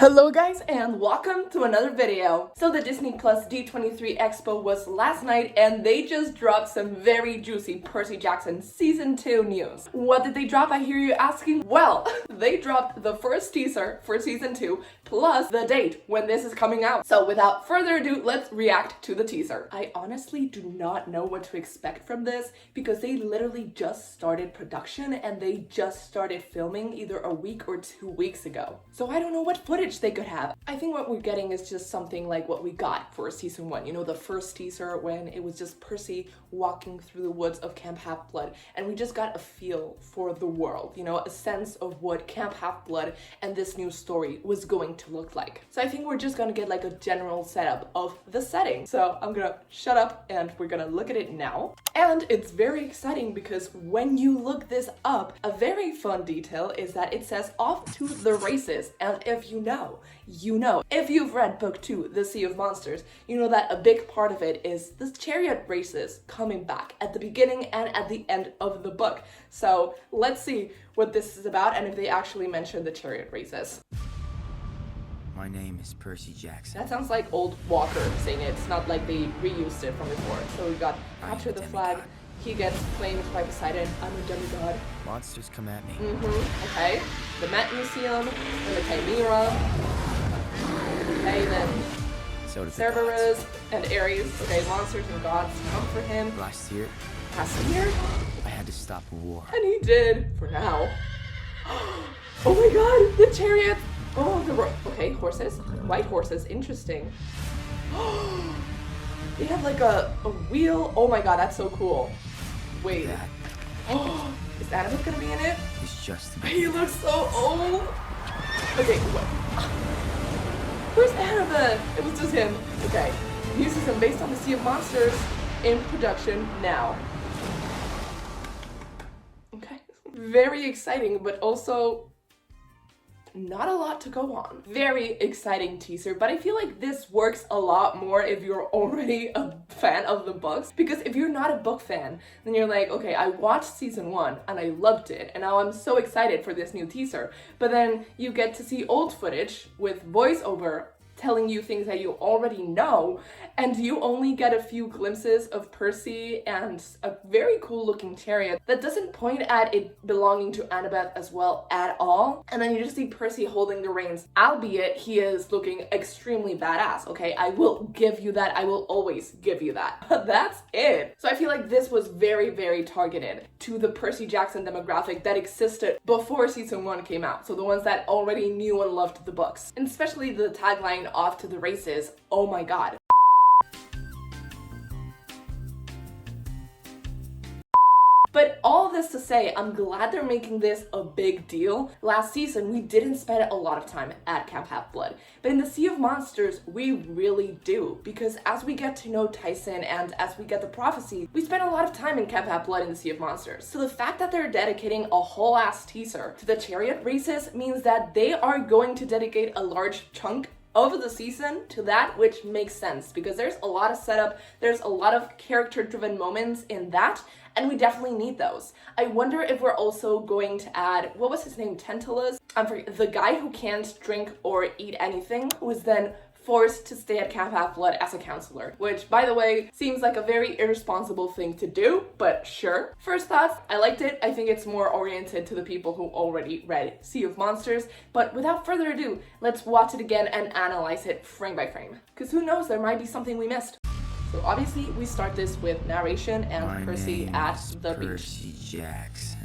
Hello guys and welcome to another video. So the Disney Plus D23 Expo was last night and they just dropped some very juicy Percy Jackson Season 2 news. What did they drop, I hear you asking? Well, they dropped the first teaser for Season 2 plus the date when this is coming out. So without further ado, let's react to the teaser. I honestly do not know what to expect from this because they literally just started production and they just started filming either a week or 2 weeks ago. So I don't know what footage they could have. I think what we're getting is just something like what we got for Season 1. You know, the first teaser when it was just Percy walking through the woods of Camp Half-Blood and we just got a feel for the world, you know, a sense of what Camp Half-Blood and this new story was going to look like. So I think we're just gonna get like a general setup of the setting. So I'm gonna shut up and we're gonna look at it now. And it's very exciting because when you look this up, a very fun detail is that it says off to the races. And if you know. If you've read book 2, The Sea of Monsters, you know that a big part of it is the chariot races coming back at the beginning and at the end of the book. So let's see what this is about and if they actually mention the chariot races. My name is Percy Jackson. That sounds like old Walker saying it. It's not like they reused it from before. So we got capture the flag. He gets claimed by Poseidon. I'm a demigod. Monsters come at me. Okay. The Met Museum and the Chimera. Okay, then Cerberus and Ares. Okay, monsters and gods come for him. Last year, I had to stop a war. And he did, for now. Oh my god, the chariot! Oh, okay, horses. White horses, interesting. They have like a wheel. Oh my god, that's so cool. Wait. Oh, is Annabeth gonna be in it? It's just he looks so old. Okay, what? Where's Annabeth? It was just him. Okay. New season based on the Sea of Monsters in production now. Okay. Very exciting, but also not a lot to go on. Very exciting teaser, but I feel like this works a lot more if you're already a fan of the books, because if you're not a book fan, then you're like, okay, I watched Season 1 and I loved it and now I'm so excited for this new teaser, but then you get to see old footage with voiceover telling you things that you already know, and you only get a few glimpses of Percy and a very cool looking chariot that doesn't point at it belonging to Annabeth as well at all, and then you just see Percy holding the reins, albeit he is looking extremely badass, okay? I will give you that, I will always give you that, but that's it. So I feel like this was very, very targeted to the Percy Jackson demographic that existed before Season 1 came out, so the ones that already knew and loved the books, and especially the tagline off to the races. Oh my god. But all this to say, I'm glad they're making this a big deal. Last season, we didn't spend a lot of time at Camp Half-Blood, but in the Sea of Monsters, we really do, because as we get to know Tyson and as we get the prophecy, we spend a lot of time in Camp Half-Blood in the Sea of Monsters. So the fact that they're dedicating a whole ass teaser to the chariot races means that they are going to dedicate a large chunk of the season to that, which makes sense because there's a lot of setup, there's a lot of character-driven moments in that, and we definitely need those. I wonder if we're also going to add, what was his name, Tantalus? I'm forgetting, the guy who can't drink or eat anything, who was then forced to stay at Camp Half-Blood as a counselor, which, by the way, seems like a very irresponsible thing to do, but sure. First thoughts, I liked it. I think it's more oriented to the people who already read Sea of Monsters, but without further ado, let's watch it again and analyze it frame by frame, because who knows, there might be something we missed. So obviously, we start this with narration and Percy at the beach. Percy Jackson.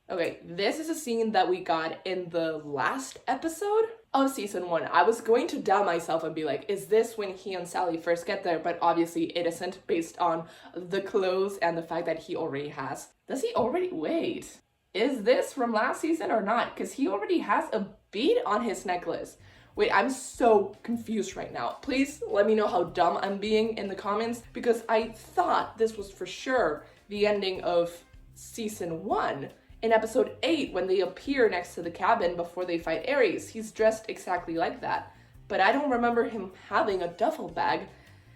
Okay, this is a scene that we got in the last episode of Season 1. I was going to doubt myself and be like, is this when he and Sally first get there? But obviously it isn't, based on the clothes and the fact that he already has. Does he already? Wait. Is this from last season or not? Because he already has a bead on his necklace. Wait, I'm so confused right now. Please let me know how dumb I'm being in the comments, because I thought this was for sure the ending of Season 1. In episode 8, when they appear next to the cabin before they fight Ares, he's dressed exactly like that. But I don't remember him having a duffel bag,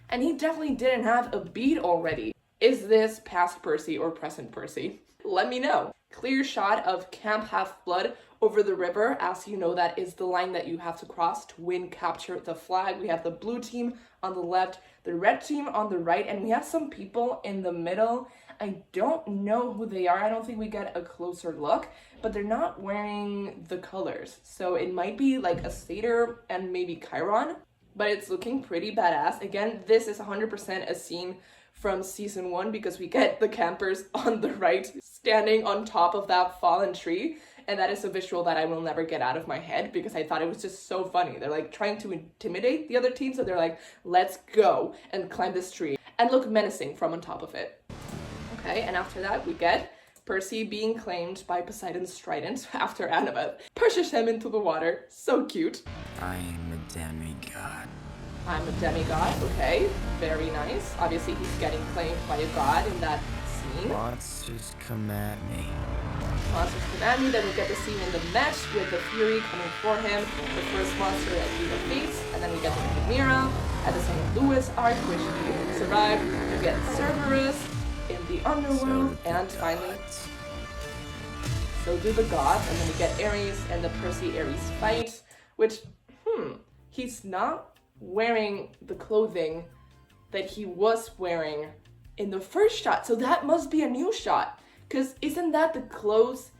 and he definitely didn't have a bead already. Is this past Percy or present Percy? Let me know. Clear shot of Camp Half-Blood over the river. As you know, that is the line that you have to cross to win, capture the flag. We have the blue team on the left, the red team on the right, and we have some people in the middle. I don't know who they are. I don't think we get a closer look, but they're not wearing the colors. So it might be like a satyr and maybe Chiron, but it's looking pretty badass. Again, this is 100% a scene from season 1 because we get the campers on the right standing on top of that fallen tree. And that is a visual that I will never get out of my head because I thought it was just so funny. They're like trying to intimidate the other team. So they're like, let's go and climb this tree and look menacing from on top of it. Okay, and after that we get Percy being claimed by Poseidon's trident after Annabeth pushes him into the water. So cute. I am a demigod. I'm a demigod, okay, very nice. Obviously he's getting claimed by a god in that scene. Monsters come at me. Monsters come at me, then we get the scene in the mesh with the Fury coming for him. The first monster that he defeats, and then we get the Chimera at the St. Louis arc, which he survived. We get Cerberus in the underworld, and finally, so do the gods, and then we get Ares and the Percy-Ares fight, which, he's not wearing the clothing that he was wearing in the first shot, so that must be a new shot, because isn't that the clothes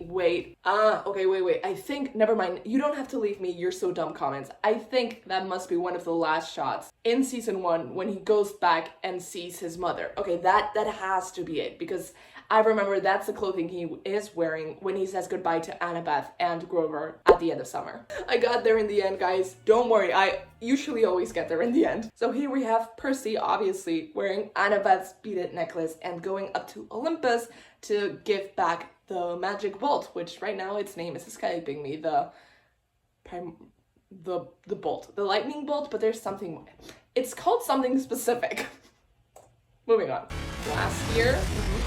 wait, I think, never mind, you don't have to leave me you're so dumb comments. I think that must be one of the last shots in season 1 when he goes back and sees his mother. Okay, that has to be it, because I remember that's the clothing he is wearing when he says goodbye to Annabeth and Grover at the end of summer. I got there in the end, guys. Don't worry, I usually always get there in the end. So here we have Percy, obviously, wearing Annabeth's beaded necklace and going up to Olympus to give back the magic bolt, which right now its name is escaping me, the bolt, the lightning bolt, but there's something, it's called something specific. Moving on.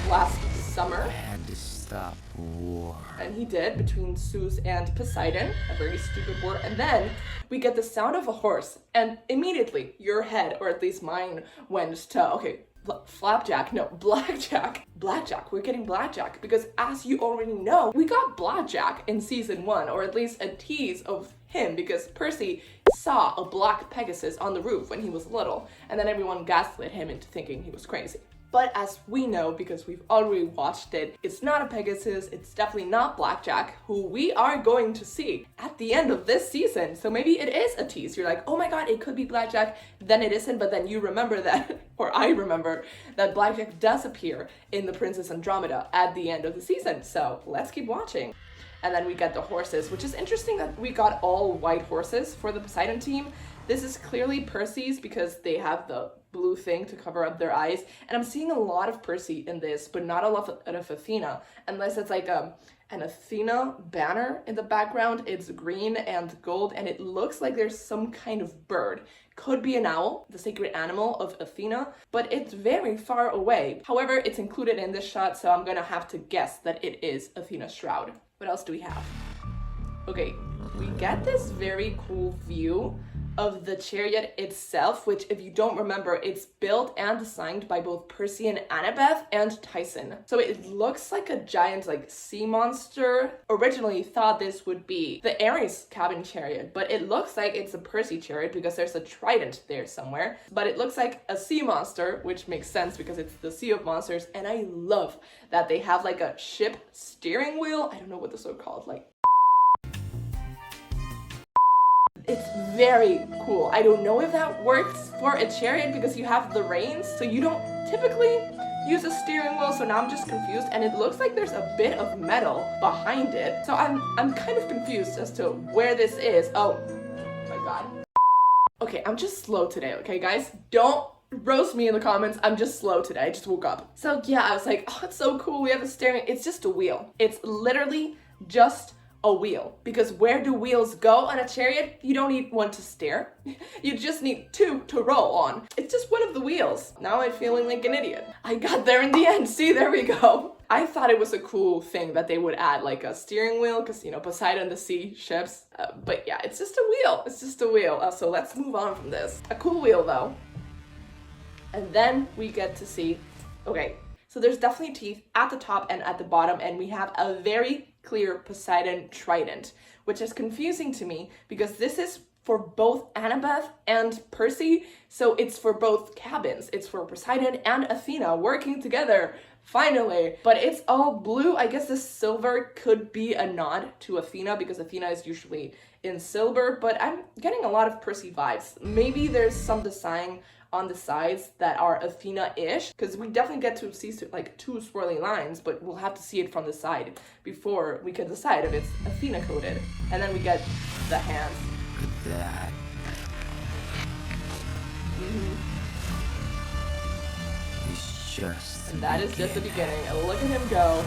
Last summer, I had to stop war. and he did, between Zeus and Poseidon, a very stupid war, and then we get the sound of a horse, and immediately your head, or at least mine, went to, okay, Blackjack, we're getting Blackjack, because as you already know, we got Blackjack in season 1, or at least a tease of him, because Percy saw a black Pegasus on the roof when he was little, and then everyone gaslit him into thinking he was crazy. But as we know, because we've already watched it, it's not a Pegasus, it's definitely not Blackjack, who we are going to see at the end of this season. So maybe it is a tease. You're like, oh my god, it could be Blackjack, then it isn't, but then you remember that, or I remember, that Blackjack does appear in The Princess Andromeda at the end of the season. So let's keep watching. And then we get the horses, which is interesting that we got all white horses for the Poseidon team. This is clearly Percy's because they have the blue thing to cover up their eyes. And I'm seeing a lot of Percy in this, but not a lot of Athena, unless it's like an Athena banner in the background. It's green and gold, and it looks like there's some kind of bird. Could be an owl, the sacred animal of Athena, but it's very far away. However, it's included in this shot, so I'm gonna have to guess that it is Athena's shroud. What else do we have? Okay, we get this very cool view of the chariot itself, which, if you don't remember, it's built and designed by both Percy and Annabeth and Tyson. So it looks like a giant sea monster. Originally thought this would be the Ares cabin chariot, but it looks like it's a Percy chariot because there's a trident there somewhere. But it looks like a sea monster, which makes sense because it's the Sea of Monsters, and I love that they have a ship steering wheel. I don't know what those are called, it's very cool. I don't know if that works for a chariot because you have the reins, so you don't typically use a steering wheel, so now I'm just confused, and it looks like there's a bit of metal behind it. So I'm kind of confused as to where this is. Oh my god. Okay, I'm just slow today, okay guys? Don't roast me in the comments. I'm just slow today. I just woke up. So yeah, I was like, oh, it's so cool. We have a steering. It's just a wheel. It's literally just a wheel, because where do wheels go on a chariot? You don't need one to steer. You just need two to roll on. It's just one of the wheels. Now I'm feeling like an idiot. I got there in the end. See, there we go. I thought it was a cool thing that they would add a steering wheel, because Poseidon, the sea ships. But yeah, it's just a wheel. It's just a wheel. So let's move on from this. A cool wheel though. And then we get to see, okay, so there's definitely teeth at the top and at the bottom, and we have a very clear Poseidon trident, which is confusing to me because this is for both Annabeth and Percy, so it's for both cabins. It's for Poseidon and Athena working together, finally. But it's all blue. I guess the silver could be a nod to Athena because Athena is usually in silver, but I'm getting a lot of Percy vibes. Maybe there's some design on the sides that are Athena-ish, because we definitely get to see like two swirly lines, but we'll have to see it from the side before we can decide if it's Athena coded. And then we get the hands. That. It's just the And that is just the beginning. beginning. And look at him go.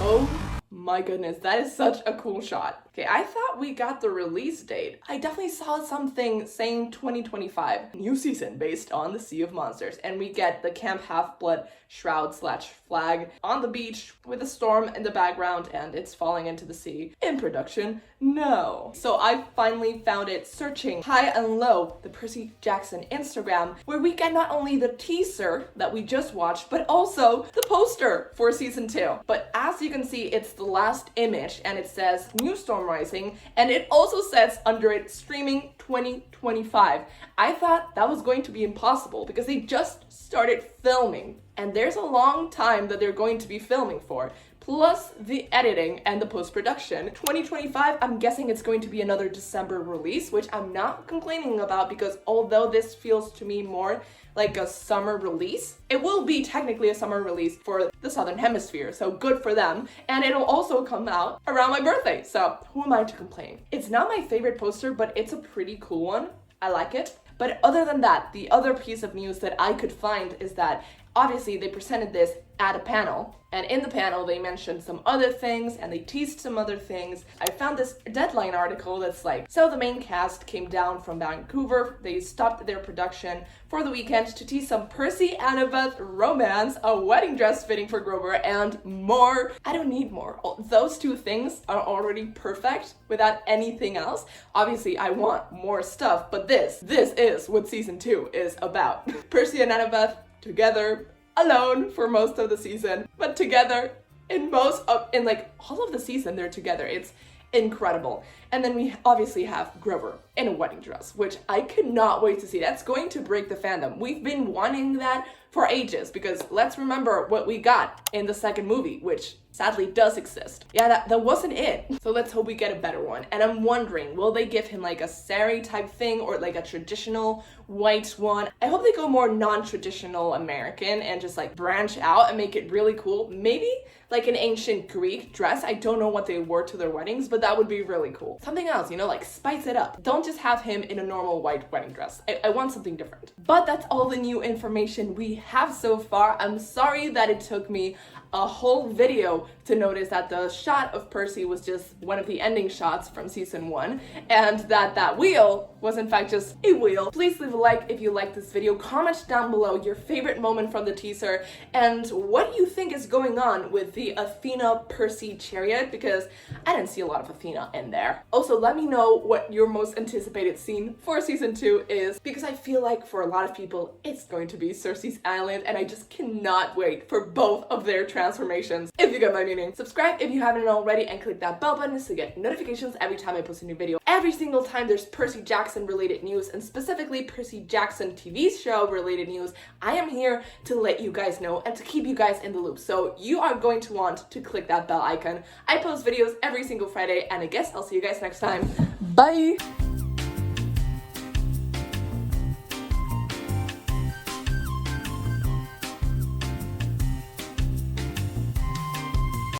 Oh my goodness, that is such a cool shot. Okay, I thought we got the release date. I definitely saw something saying 2025, new season based on the Sea of Monsters, and we get the Camp Half-Blood shroud/flag on the beach with a storm in the background and it's falling into the sea. In production, no. So I finally found it searching high and low the Percy Jackson Instagram, where we get not only the teaser that we just watched, but also the poster for season 2. But as you can see, it's the last image and it says New Storm Rising, and it also says under it streaming 2025. I thought that was going to be impossible because they just started filming and there's a long time that they're going to be filming for, plus the editing and the post-production. 2025, I'm guessing it's going to be another December release, which I'm not complaining about because although this feels to me more like a summer release, it will be technically a summer release for the Southern Hemisphere, so good for them. And it'll also come out around my birthday, so who am I to complain? It's not my favorite poster, but it's a pretty cool one. I like it. But other than that, the other piece of news that I could find is that obviously they presented this at a panel, and in the panel they mentioned some other things and they teased some other things. I found this Deadline article that's like, so the main cast came down from Vancouver, they stopped their production for the weekend to tease some Percy Annabeth romance, a wedding dress fitting for Grover, and more. I don't need more. Those two things are already perfect without anything else. Obviously I want more stuff, but this is what season 2 is about. Percy and Annabeth together, alone for most of the season, but together in like all of the season they're together. It's incredible. And then we obviously have Grover in a wedding dress, which I cannot wait to see. That's going to break the fandom. We've been wanting that for ages because let's remember what we got in the second movie, which sadly does exist. Yeah, that wasn't it. So let's hope we get a better one. And I'm wondering, will they give him like a sari type thing or like a traditional white one? I hope they go more non-traditional American and just like branch out and make it really cool. Maybe like an ancient Greek dress. I don't know what they wore to their weddings, but that would be really cool. Something else, you know, like spice it up. Don't just have him in a normal white wedding dress. I want something different. But that's all the new information we have so far. I'm sorry that it took me a whole video to notice that the shot of Percy was just one of the ending shots from season 1 and that wheel was in fact just a wheel. Please leave a like if you liked this video. Comment down below your favorite moment from the teaser and what you think is going on with the Athena Percy chariot, because I didn't see a lot of Athena in there. Also, let me know what your most anticipated scene for season 2 is, because I feel like for a lot of people it's going to be Cersei's Island and I just cannot wait for both of their transformations, if you get my meaning. Subscribe if you haven't already and click that bell button to get notifications every time I post a new video. Every single time there's Percy Jackson related news, and specifically Percy Jackson TV show related news, I am here to let you guys know and to keep you guys in the loop. So you are going to want to click that bell icon. I post videos every single Friday and I guess I'll see you guys next time. Bye!